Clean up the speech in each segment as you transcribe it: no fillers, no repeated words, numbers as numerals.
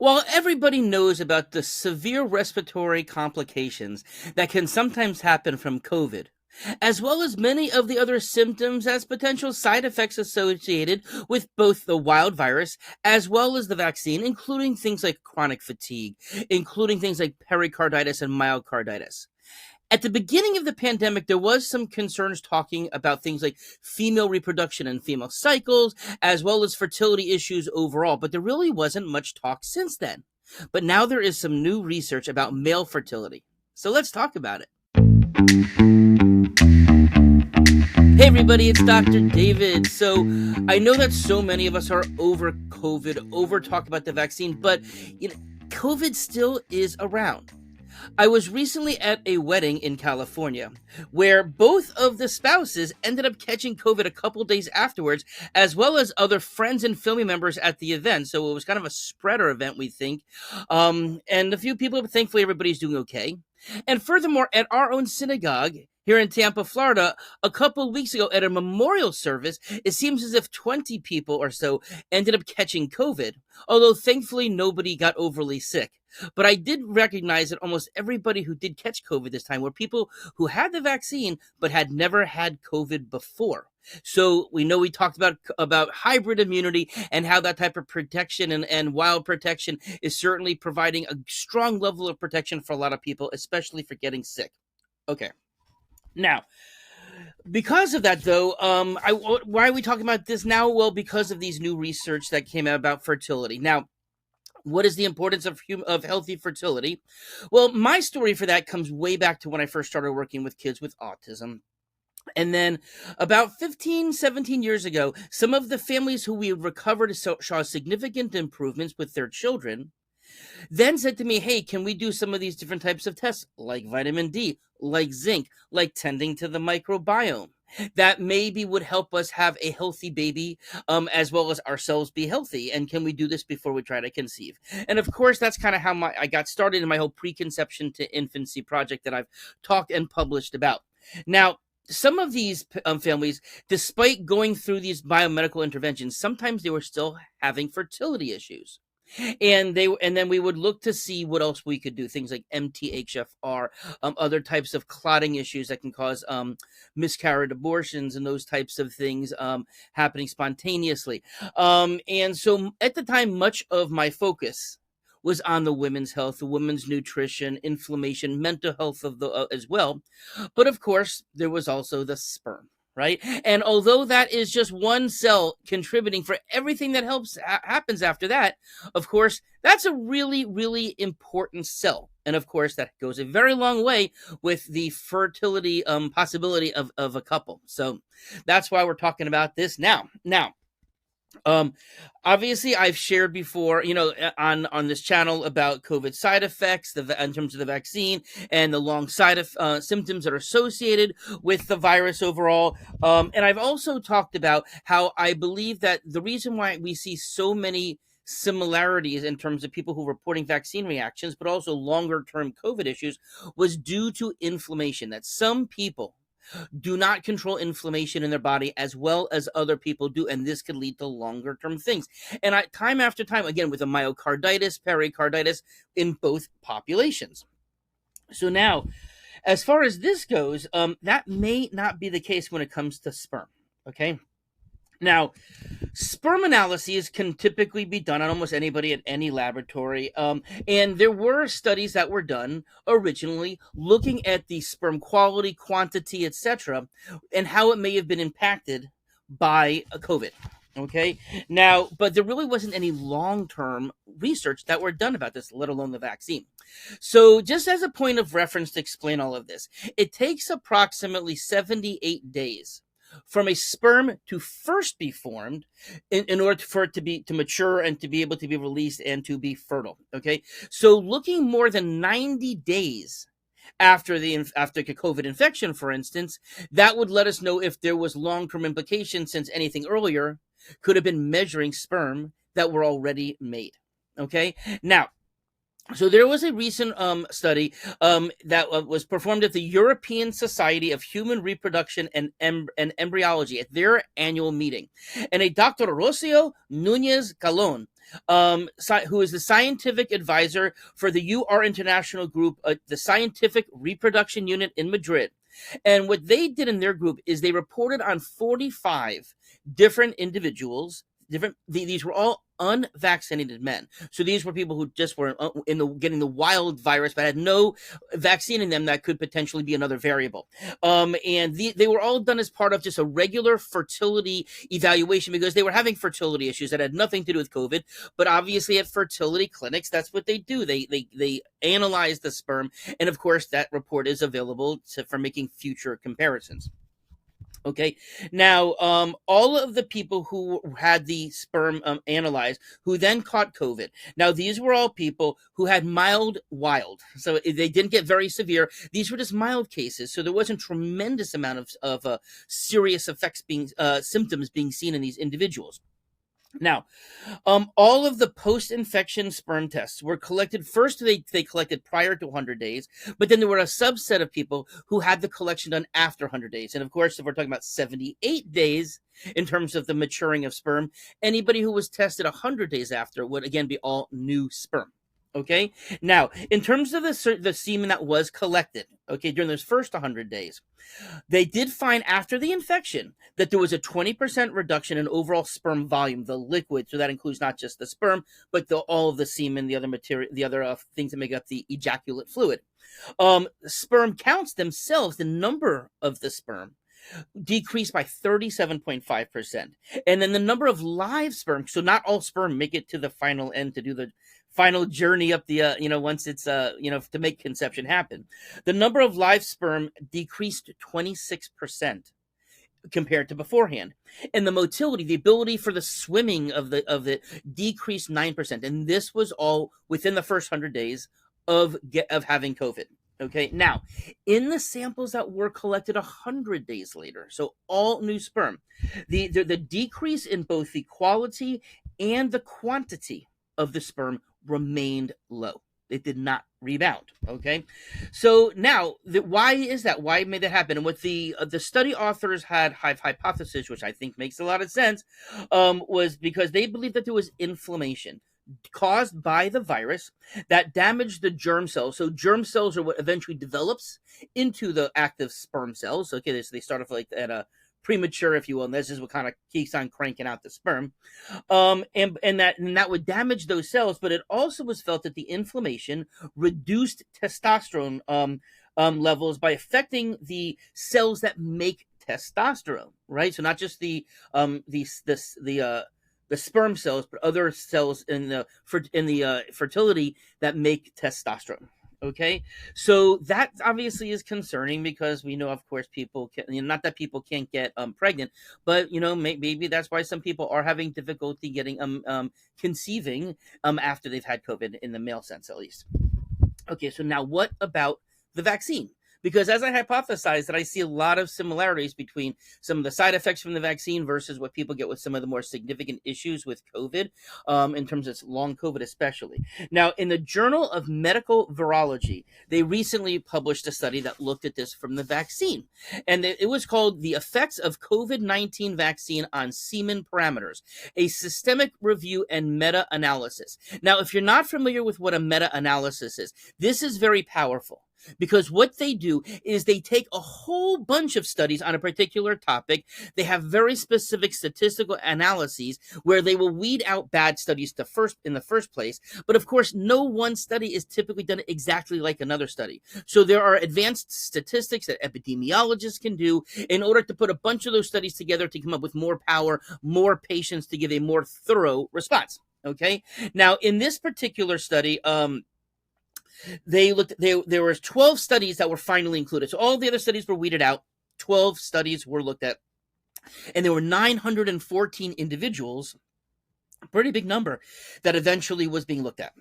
While everybody knows about the severe respiratory complications that can sometimes happen from COVID, as well as many of the other symptoms as potential side effects associated with both the wild virus as well as the vaccine, including things like chronic fatigue, including things like pericarditis and myocarditis. At the beginning of the pandemic, there was some concerns talking about things like female reproduction and female cycles, as well as fertility issues overall, but there really wasn't much talk since then. But now there is some new research about male fertility. So let's talk about it. Hey everybody, it's Dr. David. So I know that so many of us are over COVID, over talk about the vaccine, but COVID still is around. I was recently at a wedding in California where both of the spouses ended up catching COVID a couple days afterwards, as well as other friends and family members at the event. So it was kind of a spreader event, we think. And a few people, but thankfully everybody's doing okay. And furthermore, at our own synagogue here in Tampa, Florida, a couple of weeks ago at a memorial service, it seems as if 20 people or so ended up catching COVID, although thankfully nobody got overly sick. But I did recognize that almost everybody who did catch COVID this time were people who had the vaccine but had never had COVID before. So we know we talked about hybrid immunity and how that type of protection and wild protection is certainly providing a strong level of protection for a lot of people, especially for getting sick. Okay. Now, because of that, though, why are we talking about this now? Well, because of these new research that came out about fertility. Now, what is the importance of healthy fertility? Well, my story for that comes way back to when I first started working with kids with autism. And then about 15, 17 years ago, some of the families who we recovered saw significant improvements with their children, then said to me, hey, can we do some of these different types of tests, like vitamin D, like zinc, like tending to the microbiome? That maybe would help us have a healthy baby, as well as ourselves be healthy. And can we do this before we try to conceive? And of course, that's kind of how I got started in my whole preconception to infancy project that I've talked and published about. Now, some of these families, despite going through these biomedical interventions, sometimes they were still having fertility issues. And then we would look to see what else we could do. Things like MTHFR, other types of clotting issues that can cause miscarried abortions and those types of things happening spontaneously. And so at the time, much of my focus was on the women's health, the women's nutrition, inflammation, mental health of the as well. But of course, there was also the sperm. Right. And although that is just one cell contributing for everything that happens after that, of course, that's a really, really important cell. And of course, that goes a very long way with the fertility possibility of a couple. So that's why we're talking about this now. Obviously I've shared before, on this channel about COVID side effects, in terms of the vaccine and the long symptoms that are associated with the virus overall. And I've also talked about how I believe that the reason why we see so many similarities in terms of people who are reporting vaccine reactions, but also longer term COVID issues, was due to inflammation, that some people do not control inflammation in their body as well as other people do, and this could lead to longer term things. And time after time, again, with a myocarditis, pericarditis in both populations. So now, as far as this goes, that may not be the case when it comes to sperm. Okay. Now, sperm analyses can typically be done on almost anybody at any laboratory. And there were studies that were done originally looking at the sperm quality, quantity, etc., and how it may have been impacted by COVID. Okay. Now, but there really wasn't any long-term research that were done about this, let alone the vaccine. So just as a point of reference to explain all of this, it takes approximately 78 days from a sperm to first be formed in order for it to mature and to be able to be released and to be fertile. Okay. So looking more than 90 days after COVID infection, for instance, that would let us know if there was long-term implications, since anything earlier could have been measuring sperm that were already made. Okay. Now, so there was a recent study that was performed at the European Society of Human Reproduction and Embryology at their annual meeting. And a Dr. Rocio Nunez Calon who is the scientific advisor for the UR International Group, the Scientific Reproduction Unit in Madrid. And what they did in their group is they reported on 45 different individuals. These were all unvaccinated men. So these were people who just were getting the wild virus, but had no vaccine in them that could potentially be another variable. And they were all done as part of just a regular fertility evaluation because they were having fertility issues that had nothing to do with COVID. But obviously, at fertility clinics, that's what they do. They analyze the sperm, and of course, that report is available for making future comparisons. Okay. Now, all of the people who had the sperm analyzed, who then caught COVID. Now, these were all people who had mild, so they didn't get very severe. These were just mild cases, so there wasn't tremendous amount of serious effects symptoms being seen in these individuals. Now, all of the post-infection sperm tests were collected. First, they collected prior to 100 days, but then there were a subset of people who had the collection done after 100 days. And of course, if we're talking about 78 days in terms of the maturing of sperm, anybody who was tested 100 days after would again be all new sperm. Okay. Now, in terms of the semen that was collected, okay, during those first 100 days, they did find after the infection that there was a 20% reduction in overall sperm volume, the liquid. So that includes not just the sperm, but all of the semen, the other material, the other things that make up the ejaculate fluid. Sperm counts themselves, the number of the sperm, decreased by 37.5%. And then the number of live sperm, so not all sperm make it to the final end to do the final journey up the, once it's, to make conception happen. The number of live sperm decreased 26% compared to beforehand. And the motility, the ability for the swimming of it decreased 9%. And this was all within the first 100 days of having COVID. Okay, now, in the samples that were collected 100 days later, so all new sperm, the decrease in both the quality and the quantity of the sperm remained low. It did not rebound. Okay, so now why is that? Why made that happen? And what the study authors had hypothesis, which I think makes a lot of sense, was because they believed that there was inflammation caused by the virus that damaged the germ cells. So germ cells are what eventually develops into the active sperm cells. Okay, so they start off like at a premature, if you will, and this is what kind of keeps on cranking out the sperm. And that would damage those cells, but it also was felt that the inflammation reduced testosterone levels by affecting the cells that make testosterone, right? So not just the sperm cells, but other cells in the fertility that make testosterone. Okay, so that obviously is concerning because we know, of course, people can, not that people can't get pregnant, but maybe that's why some people are having difficulty getting conceiving after they've had COVID, in the male sense at least. Okay, so now what about the vaccine? Because as I hypothesized, that I see a lot of similarities between some of the side effects from the vaccine versus what people get with some of the more significant issues with COVID, in terms of long COVID especially. Now, in the Journal of Medical Virology, they recently published a study that looked at this from the vaccine. And it was called The Effects of COVID-19 Vaccine on Semen Parameters, a Systemic Review and Meta-Analysis. Now, if you're not familiar with what a meta-analysis is, this is very powerful. Because what they do is they take a whole bunch of studies on a particular topic. They have very specific statistical analyses where they will weed out bad studies in the first place. But of course, no one study is typically done exactly like another study. So there are advanced statistics that epidemiologists can do in order to put a bunch of those studies together to come up with more power, more patients, to give a more thorough response. Okay. Now, in this particular study, there were 12 studies that were finally included. So all the other studies were weeded out. 12 studies were looked at. And there were 914 individuals, a pretty big number, that eventually was being looked at.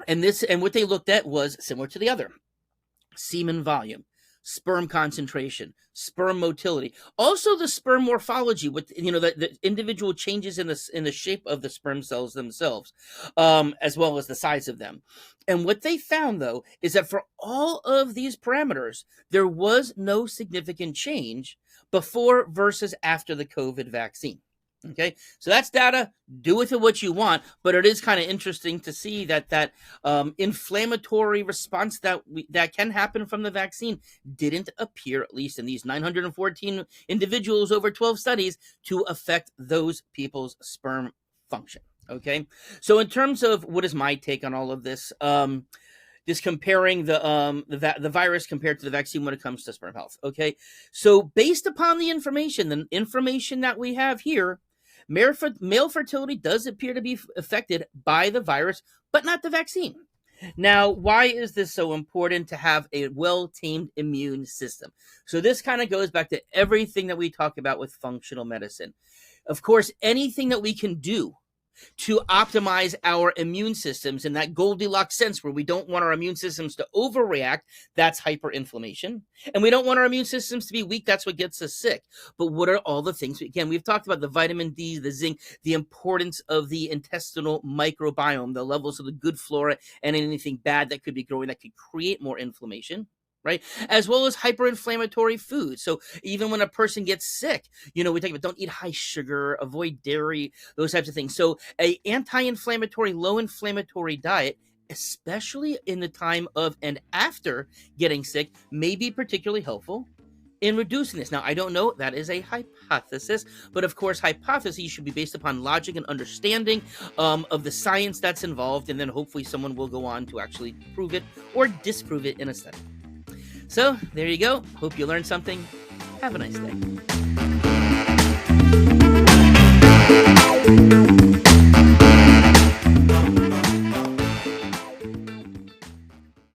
And what they looked at was similar to the other. Semen volume, sperm concentration, sperm motility, also the sperm morphology, with the individual changes in the shape of the sperm cells themselves, as well as the size of them. And what they found, though, is that for all of these parameters, there was no significant change before versus after the COVID vaccine. Okay, so that's data. Do with it what you want, but it is kind of interesting to see that inflammatory response that can happen from the vaccine didn't appear, at least in these 914 individuals over 12 studies, to affect those people's sperm function. Okay, so in terms of what is my take on all of this, just comparing the virus compared to the vaccine when it comes to sperm health. Okay, so based upon the information that we have here, male fertility does appear to be affected by the virus, but not the vaccine. Now, why is this so important to have a well-tamed immune system? So this kind of goes back to everything that we talk about with functional medicine. Of course, anything that we can do to optimize our immune systems in that Goldilocks sense where we don't want our immune systems to overreact, that's hyperinflammation. And we don't want our immune systems to be weak, that's what gets us sick. But what are all the things? Again, we've talked about the vitamin D, the zinc, the importance of the intestinal microbiome, the levels of the good flora and anything bad that could be growing that could create more inflammation. Right, as well as hyperinflammatory foods. So even when a person gets sick, we talk about don't eat high sugar, avoid dairy, those types of things. So a anti-inflammatory, low inflammatory diet, especially in the time of and after getting sick, may be particularly helpful in reducing this. Now, I don't know, that is a hypothesis, but of course, hypotheses should be based upon logic and understanding of the science that's involved, and then hopefully someone will go on to actually prove it or disprove it in a study. So there you go. Hope you learned something. Have a nice day.